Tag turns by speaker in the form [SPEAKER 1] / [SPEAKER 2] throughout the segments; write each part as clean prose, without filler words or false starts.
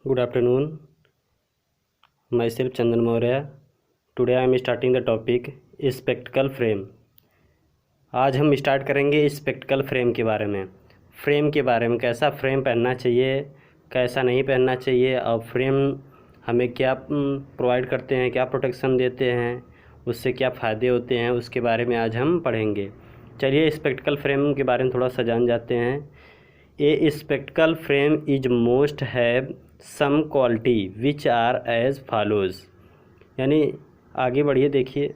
[SPEAKER 1] Good afternoon. Myself Chandan Maurya. Today I am starting the topic spectacle frame. आज हम start करेंगे spectacled frame के बारे में। फ्रेम के बारे में, कैसा फ्रेम पहनना चाहिए, कैसा नहीं पहनना चाहिए, और फ्रेम हमें क्या प्रोवाइड करते हैं, क्या प्रोटेक्शन देते हैं, उससे क्या फ़ायदे होते हैं, उसके बारे में आज हम पढ़ेंगे। चलिए स्पेक्टिकल फ्रेम के बारे में थोड़ा सा जान जाते हैं। A spectacle frame is most have some quality which are as follows. यानी आगे बढ़िए, देखिए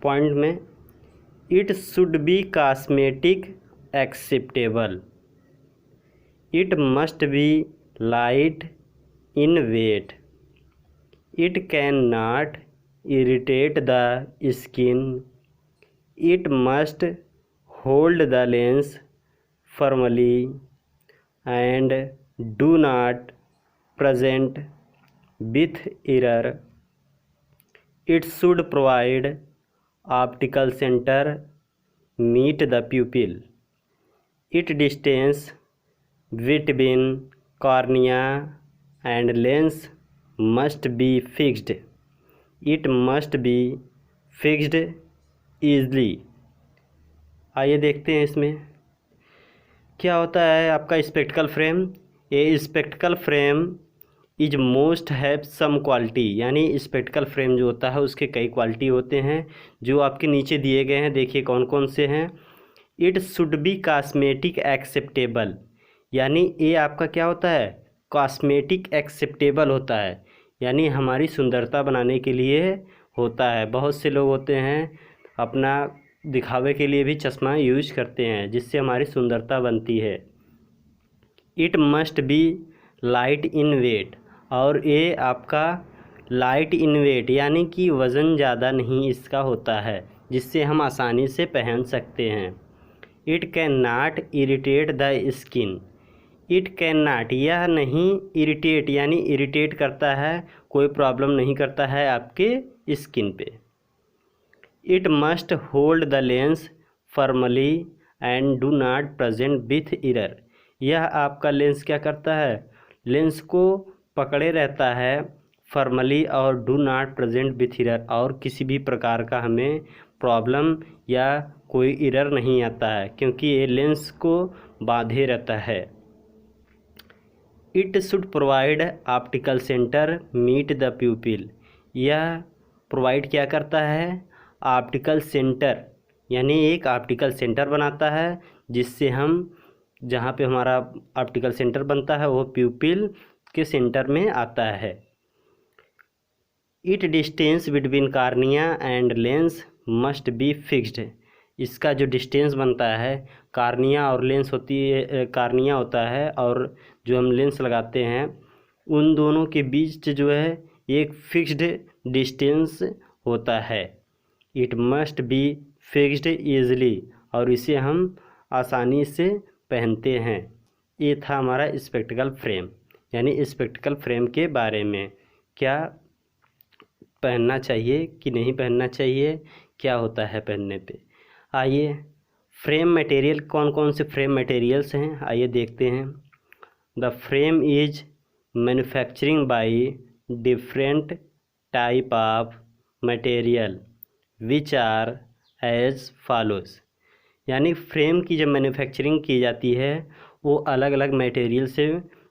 [SPEAKER 1] पॉइंट में, it should be cosmetic acceptable, it must be light in weight, it can not irritate the skin, it must hold the lens firmly and do not present with error, it should provide optical center meet the pupil, it distance between cornea and lens must be fixed, it must be fixed easily। आइए देखते हैं इसमें क्या होता है आपका spectacle frame. A spectacle frame is most have some quality, यानी spectacle frame जो होता है उसके कई क्वालिटी होते हैं जो आपके नीचे दिए गए हैं। देखिए कौन कौन से हैं। It should be cosmetic acceptable, यानी ये आपका क्या होता है, कॉस्मेटिक एक्सेप्टेबल होता है, यानी हमारी सुंदरता बनाने के लिए होता है। बहुत से लोग होते हैं अपना दिखावे के लिए भी चश्मा यूज करते हैं जिससे हमारी सुंदरता बनती है। It must be light in weight, और ये आपका लाइट इन वेट यानी कि वज़न ज़्यादा नहीं इसका होता है, जिससे हम आसानी से पहन सकते हैं। It can not irritate the skin, it can not, यह नहीं इरिटेट यानी इरिटेट करता है, कोई प्रॉब्लम नहीं करता है आपके स्किन पे। It must hold the lens firmly and do not present with error, यह आपका लेंस क्या करता है, लेंस को पकड़े रहता है फर्मली और do not present with error, और किसी भी प्रकार का हमें प्रॉब्लम या कोई एरर नहीं आता है क्योंकि ये लेंस को बांधे रहता है। It should provide optical centre meet the pupil, यह प्रोवाइड क्या करता है, ऑप्टिकल सेंटर, यानी एक ऑप्टिकल सेंटर बनाता है जिससे हम जहाँ पे हमारा ऑप्टिकल सेंटर बनता है वो प्यूपिल के सेंटर में आता है। It distance between cornea and lens must be fixed, इसका जो डिस्टेंस बनता है, कार्निया और लेंस होती है, कार्निया होता है और जो हम लेंस लगाते हैं उन दोनों के बीच जो है एक फिक्स्ड डिस्टेंस होता है। It must be fixed easily, और इसे हम आसानी से पहनते हैं। ये था हमारा स्पेक्टिकल फ्रेम, यानी स्पेक्टिकल फ्रेम के बारे में, क्या पहनना चाहिए कि नहीं पहनना चाहिए, क्या होता है पहनने पे। आइए फ्रेम मटेरियल, कौन कौन से फ्रेम मटेरियल्स हैं आइए देखते हैं। The frame is manufacturing by different type of material which are as follows, यानी फ्रेम की जब मैन्युफैक्चरिंग की जाती है वो अलग अलग मटेरियल से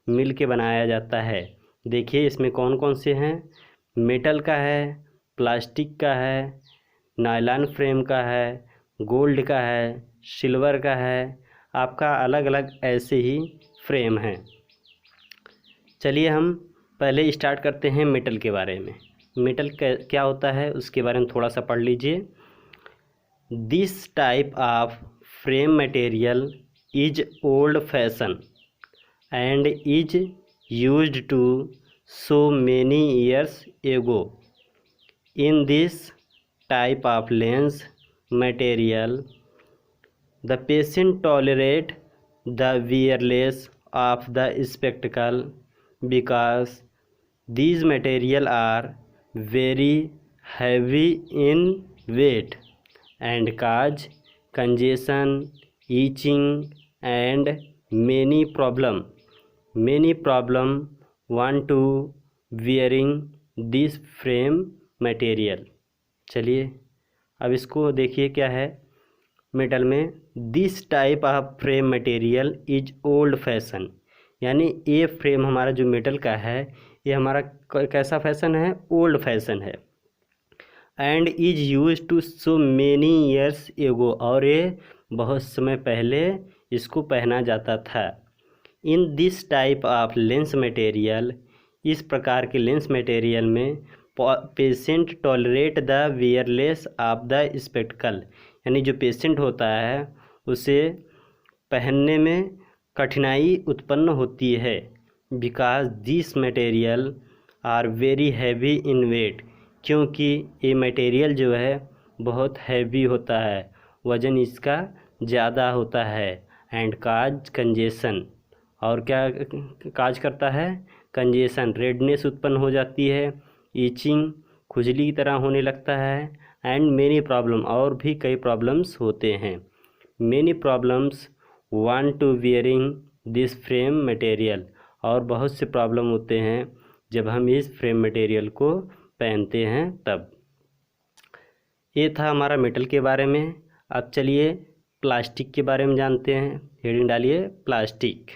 [SPEAKER 1] मिल के बनाया जाता है। देखिए इसमें कौन कौन से हैं, मेटल का है, प्लास्टिक का है, नायलॉन फ्रेम का है, गोल्ड का है, सिल्वर का है, आपका अलग अलग ऐसे ही फ्रेम हैं। चलिए हम पहले स्टार्ट करते हैं मेटल के बारे में। मेटल क्या होता है उसके बारे में थोड़ा सा पढ़ लीजिए। This type of frame material is old fashion and is used to so many years ago. In this type of lens material the patient tolerate the weariness of the spectacle because these material are very heavy in weight and cause congestion, itching and many problem want to wearing this frame material। चलिए अब इसको देखिए क्या है metal में। This type of frame material is old fashion, यानी ये frame हमारा जो मेटल का है ये हमारा कैसा फैशन है, ओल्ड फैशन है। And is use to so many years ago, और ये बहुत समय पहले इसको पहना जाता था। In this type of lens material, इस प्रकार के लेंस मटेरियल में patient tolerate the weariness of the spectacle, यानी जो पेशेंट होता है उसे पहनने में कठिनाई उत्पन्न होती है। Because this material are very heavy in weight, क्योंकि ये मटेरियल जो है बहुत हैवी होता है, वज़न इसका ज़्यादा होता है। एंड काज कंजेशन, और क्या काज करता है, कंजेशन, रेडनेस उत्पन्न हो जाती है, ईचिंग, खुजली की तरह होने लगता है। एंड मेनी प्रॉब्लम, और भी कई प्रॉब्लम्स होते हैं। Many problems want to wearing this frame material, और बहुत से प्रॉब्लम होते हैं जब हम इस फ्रेम मटेरियल को पहनते हैं तब। ये था हमारा मेटल के बारे में। अब चलिए प्लास्टिक के बारे में जानते हैं। हेडिंग डालिए plastic.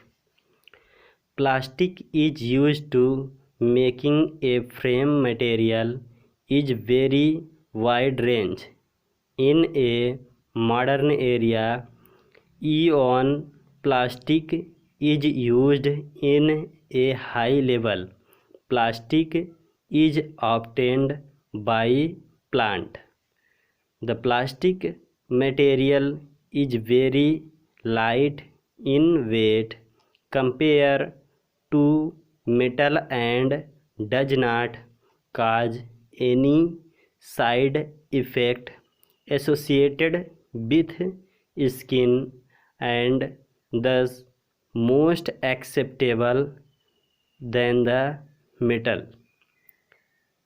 [SPEAKER 1] Plastic is use to making a frame material is very wide range in a modern area. Even plastic is used in a high level. Plastic is obtained by plant. The plastic material is very light in weight compared to metal and does not cause any side effect associated with skin, and thus most acceptable than the metal.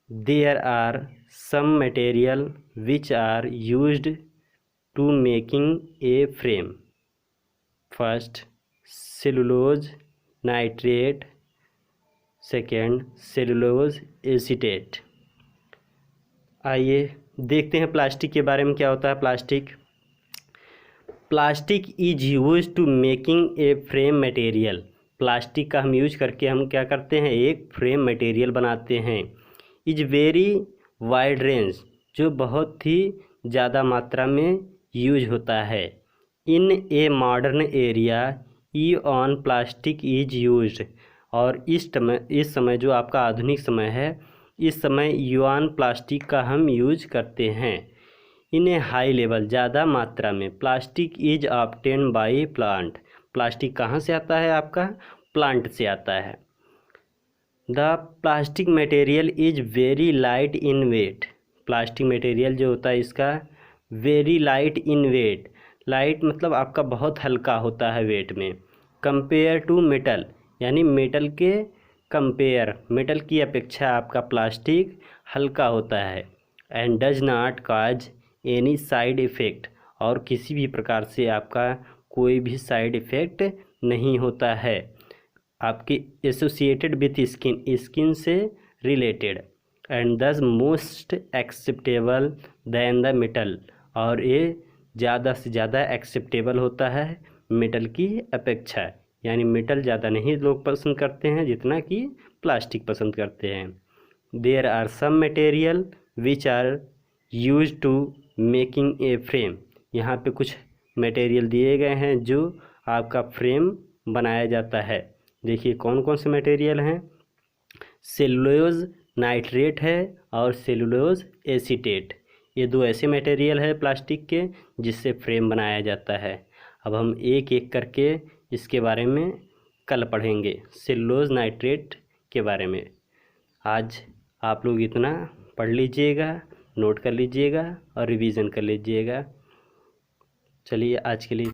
[SPEAKER 1] There are some material which are used to making a frame. First, cellulose nitrate. Second, cellulose acetate. आइए देखते हैं plastic के बारे में क्या होता है। Plastic is use to making a frame material. Plastic का हम यूज करके हम क्या करते हैं, एक फ्रेम मटेरियल बनाते हैं। इज वेरी वाइड रेंज, जो बहुत ही ज़्यादा मात्रा में यूज होता है। In a modern area e on plastic is use, और इस समय जो आपका आधुनिक समय है, इस समय यूआन प्लास्टिक का हम यूज करते हैं। इन ए हाई लेवल, ज़्यादा मात्रा में। Plastic is obtain by plant. Plastic कहाँ से आता है आपका, प्लांट से आता है। The plastic material is very light in weight. Plastic material जो होता है इसका very light in weight, light मतलब आपका बहुत हल्का होता है वेट में। कंपेयर टू मेटल, यानी मेटल के कंपेयर, मेटल की अपेक्षा आपका प्लास्टिक हल्का होता है। And does not cause any side effect, और किसी भी प्रकार से आपका कोई भी साइड इफ़ेक्ट नहीं होता है। आपके एसोसिएटेड विथ स्किन, स्किन से related. And this most acceptable than the metal, और ये ज़्यादा से ज़्यादा एक्सेप्टेबल होता है मेटल की अपेक्षा। यानी मेटल ज़्यादा नहीं लोग पसंद करते हैं जितना कि प्लास्टिक पसंद करते हैं। There are some material which are use to making a frame. यहाँ पे कुछ मटेरियल दिए गए हैं जो आपका फ्रेम बनाया जाता है। देखिए कौन कौन से मटेरियल हैं। सेलुलोज नाइट्रेट है और सेलुलोज एसीटेट, ये दो ऐसे मटेरियल है प्लास्टिक के जिससे फ्रेम बनाया जाता है। अब हम एक एक करके इसके बारे में कल पढ़ेंगे, सेलुलोज नाइट्रेट के बारे में। आज आप लोग इतना पढ़ लीजिएगा, नोट कर लीजिएगा और रिवीजन कर लीजिएगा। चलिए आज के लिए